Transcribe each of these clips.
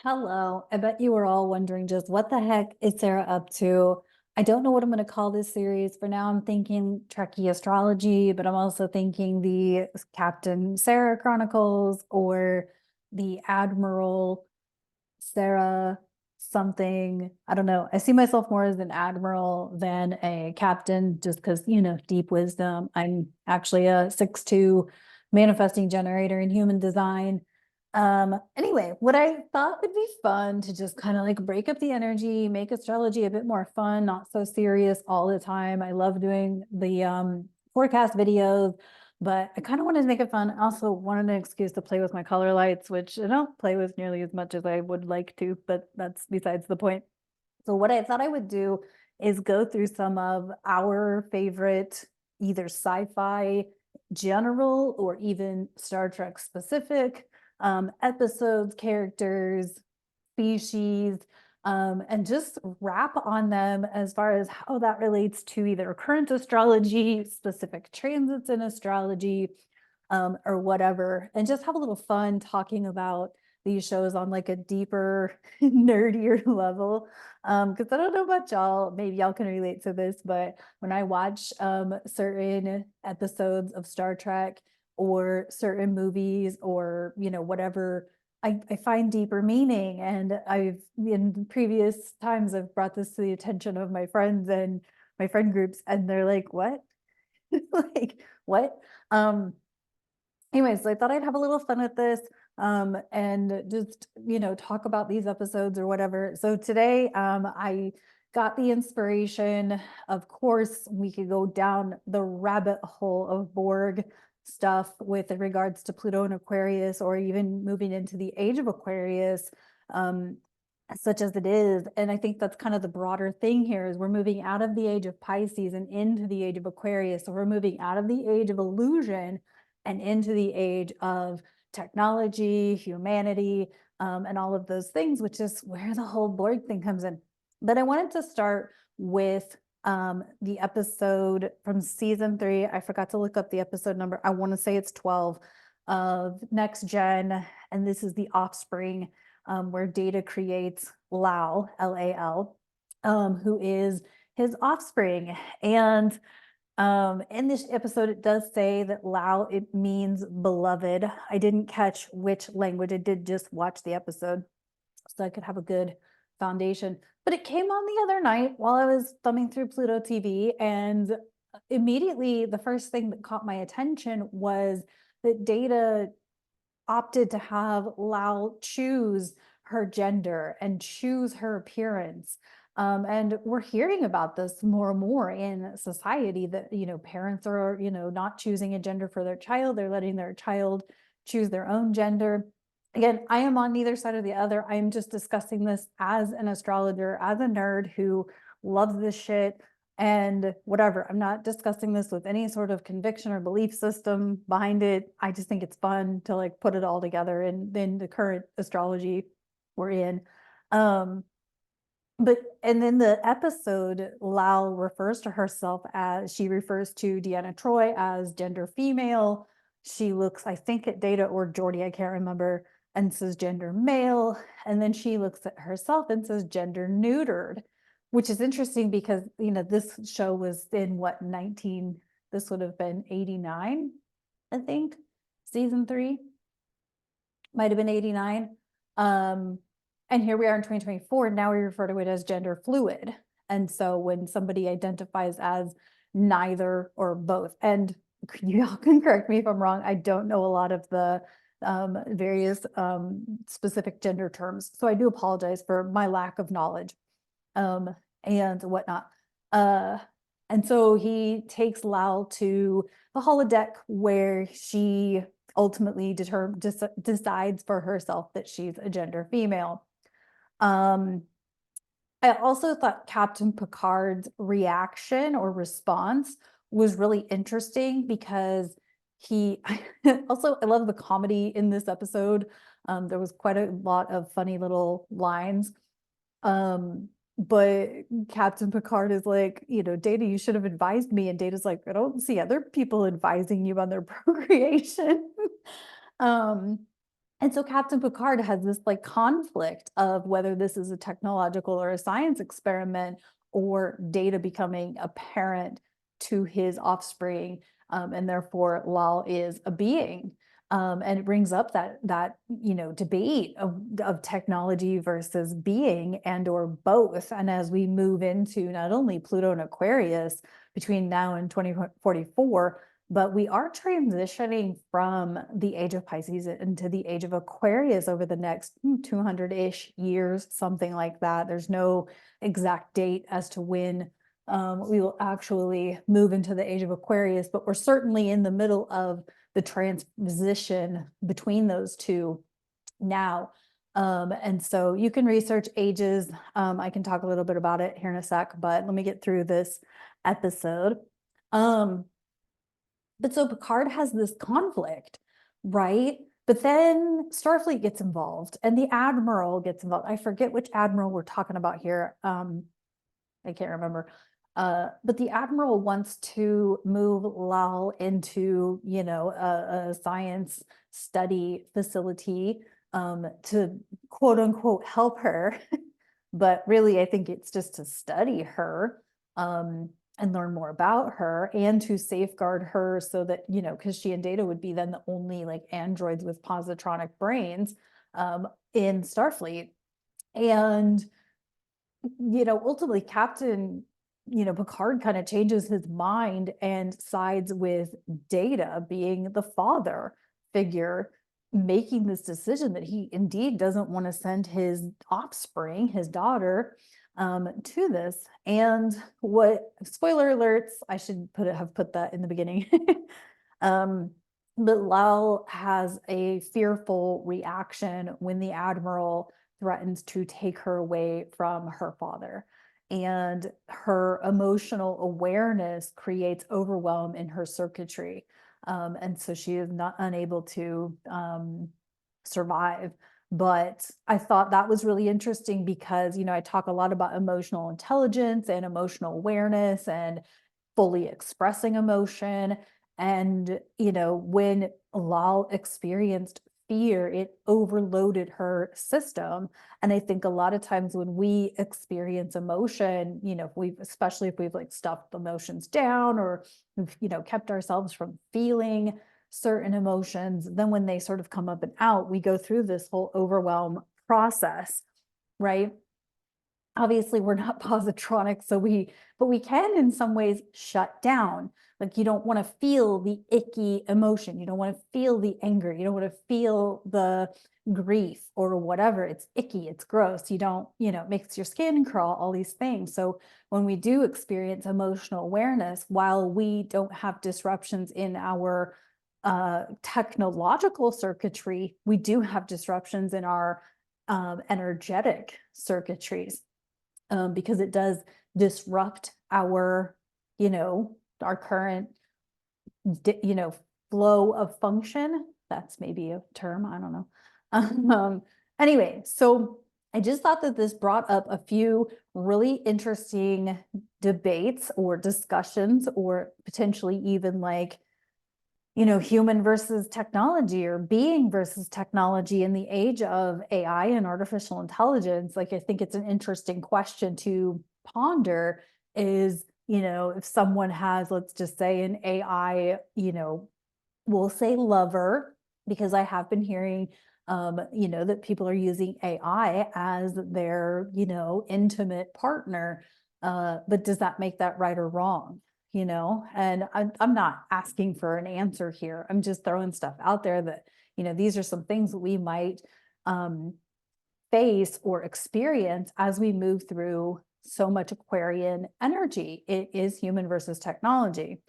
Hello. I bet you were all wondering just what the heck is Sarah up to? I don't know what I'm going to call this series. For now, I'm thinking Trekkie astrology, but I'm also thinking the Captain Sarah Chronicles or the Admiral Sarah something. I don't know. I see myself more as an admiral than a captain, just because, deep wisdom. I'm actually a 6'2" manifesting generator in human design. Anyway, what I thought would be fun to just kind of like break up the energy, make astrology a bit more fun, not so serious all the time. I love doing the forecast videos, but I kind of wanted to make it fun. I also wanted an excuse to play with my color lights, which I don't play with nearly as much as I would like to, but that's besides the point. So what I thought I would do is go through some of our favorite either sci-fi general or even Star Trek specific episodes, characters, species, and just wrap on them as far as how that relates to either current astrology, specific transits in astrology, or whatever, and just have a little fun talking about these shows on like a deeper, nerdier level. Because I don't know about y'all, maybe y'all can relate to this, but when I watch certain episodes of Star Trek or certain movies or whatever, I find deeper meaning. And I've in previous times I've brought this to the attention of my friends and my friend groups, and they're like, what? Like, what? Um, Anyways, so I thought I'd have a little fun with this and just, talk about these episodes or whatever. So today I got the inspiration. Of course, we could go down the rabbit hole of Borg stuff with regards to Pluto and Aquarius, or even moving into the age of Aquarius, um, such as it is. And I think that's kind of the broader thing here is we're moving out of the age of Pisces and into the age of Aquarius. So we're moving out of the age of illusion and into the age of technology, humanity, and all of those things, which is where the whole Borg thing comes in. But I wanted to start with the episode from season 3. I forgot to look up the episode number. I want to say it's 12 of Next Gen. And this is the Offspring, where Data creates Lal, Lal, who is his offspring. And in this episode, it does say that Lao, it means beloved. I didn't catch which language. I did just watch the episode so I could have a good foundation. But it came on the other night while I was thumbing through Pluto TV, and immediately the first thing that caught my attention was that Data opted to have Lao choose her gender and choose her appearance. And we're hearing about this more and more in society that, parents are, not choosing a gender for their child. They're letting their child choose their own gender. Again, I am on neither side or the other. I am just discussing this as an astrologer, as a nerd who loves this shit and whatever. I'm not discussing this with any sort of conviction or belief system behind it. I just think it's fun to like put it all together in the current astrology we're in. Um, but and then the episode, Lau refers to herself as she refers to Deanna Troy as gender female. She looks, I think, at Data or Geordie, I can't remember, and says gender male. And then she looks at herself and says gender neutered, which is interesting because this show was in what, 19, this would have been 89, I think. Season 3 might have been 89. And here we are in 2024. Now we refer to it as gender fluid. And so when somebody identifies as neither or both, and you all can correct me if I'm wrong, I don't know a lot of the various specific gender terms. So I do apologize for my lack of knowledge and whatnot. And so he takes Lau to the holodeck where she ultimately decides for herself that she's a gender female. I also thought Captain Picard's reaction or response was really interesting because he also, I love the comedy in this episode. There was quite a lot of funny little lines. But Captain Picard is like, Data, you should have advised me. And Data's like, I don't see other people advising you on their procreation. um, And so Captain Picard has this like conflict of whether this is a technological or a science experiment, or data becoming apparent to his offspring, and therefore Lal is a being. And it brings up that debate of technology versus being, and or both. And as we move into not only Pluto and Aquarius between now and 2044, but we are transitioning from the age of Pisces into the age of Aquarius over the next 200-ish years, something like that. There's no exact date as to when we will actually move into the age of Aquarius, but we're certainly in the middle of the transition between those two now. And so you can research ages. I can talk a little bit about it here in a sec, but let me get through this episode. But so Picard has this conflict, right? But then Starfleet gets involved and the Admiral gets involved. I forget which Admiral we're talking about here. I can't remember. But the Admiral wants to move Lal into, a science study facility to quote unquote help her. But really, I think it's just to study her. And learn more about her, and to safeguard her so that, because she and Data would be then the only like androids with positronic brains in Starfleet. And, ultimately Captain, Picard kind of changes his mind and sides with Data, being the father figure, making this decision that he indeed doesn't want to send his offspring, his daughter, to this. And spoiler alerts, I should have put that in the beginning. But Lal has a fearful reaction when the Admiral threatens to take her away from her father. And her emotional awareness creates overwhelm in her circuitry. And so she is not unable to survive. But I thought that was really interesting because, I talk a lot about emotional intelligence and emotional awareness and fully expressing emotion. And, when Lal experienced fear, it overloaded her system. And I think a lot of times when we experience emotion, especially if we've like stuffed emotions down, or we've, kept ourselves from feeling certain emotions, then when they sort of come up and out, we go through this whole overwhelm process, right? Obviously we're not positronic, but we can in some ways shut down. Like, you don't want to feel the icky emotion, you don't want to feel the anger, you don't want to feel the grief or whatever. It's icky, it's gross, you don't, it makes your skin crawl, all these things. So when we do experience emotional awareness, while we don't have disruptions in our technological circuitry, we do have disruptions in our energetic circuitries, because it does disrupt our, our current, flow of function. That's maybe a term, I don't know. Anyway, so I just thought that this brought up a few really interesting debates or discussions, or potentially even like, human versus technology, or being versus technology in the age of AI and artificial intelligence. Like, I think it's an interesting question to ponder is, if someone has, let's just say, an AI, we'll say lover, because I have been hearing, that people are using AI as their, intimate partner. But does that make that right or wrong? And I'm not asking for an answer here. I'm just throwing stuff out there that, these are some things that we might face or experience as we move through so much Aquarian energy. It is human versus technology.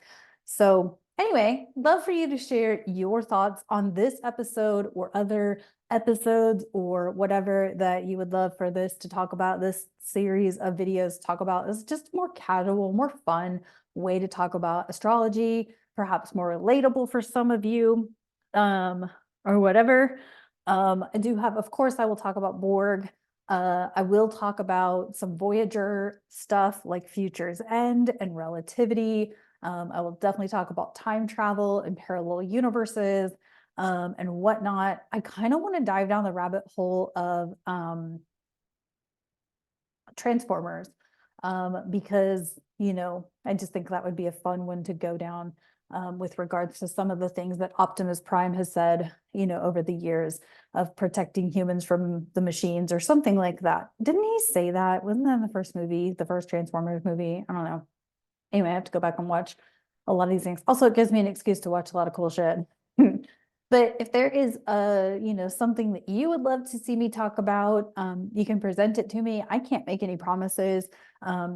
So anyway, love for you to share your thoughts on this episode or other episodes, or whatever that you would love for this to talk about, this series of videos talk about. Is just more casual, more fun way to talk about astrology, perhaps more relatable for some of you, or whatever. I do have, of course, I will talk about Borg. I will talk about some Voyager stuff like Future's End and relativity. I will definitely talk about time travel and parallel universes. and whatnot. I kind of want to dive down the rabbit hole of Transformers, because, I just think that would be a fun one to go down, with regards to some of the things that Optimus Prime has said, over the years of protecting humans from the machines or something like that. Didn't he say that? Wasn't that in the first movie, the first Transformers movie? I don't know. Anyway, I have to go back and watch a lot of these things. Also, it gives me an excuse to watch a lot of cool shit. But if there is something that you would love to see me talk about, you can present it to me. I can't make any promises,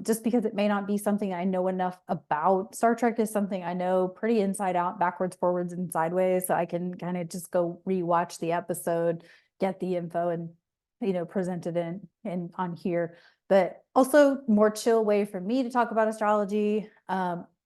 just because it may not be something I know enough about. Star Trek is something I know pretty inside out, backwards, forwards, and sideways. So I can kind of just go rewatch the episode, get the info, and present it in on here. But also more chill way for me to talk about astrology.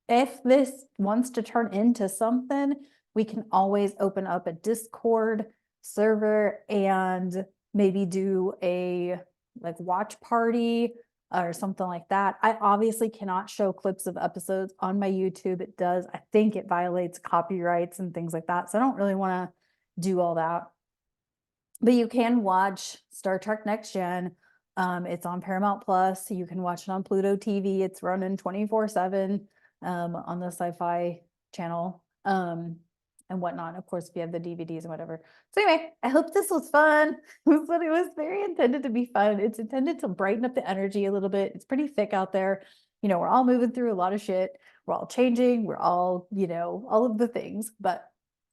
If this wants to turn into something, we can always open up a Discord server and maybe do a like watch party or something like that. I obviously cannot show clips of episodes on my YouTube. It does, I think it violates copyrights and things like that. So I don't really want to do all that. But you can watch Star Trek Next Gen. It's on Paramount Plus. You can watch it on Pluto TV. It's running 24/7 on the Sci-Fi channel, and whatnot. Of course, if you have the DVDs and whatever. So anyway, I hope this was fun. It was very intended to be fun. It's intended to brighten up the energy a little bit. It's pretty thick out there. We're all moving through a lot of shit. We're all changing. We're all, all of the things. But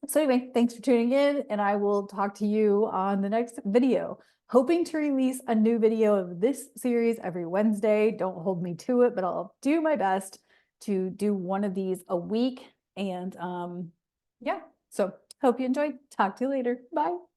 so anyway, thanks for tuning in, and I will talk to you on the next video. Hoping to release a new video of this series every Wednesday. Don't hold me to it, but I'll do my best to do one of these a week. And yeah, so hope you enjoyed. Talk to you later. Bye.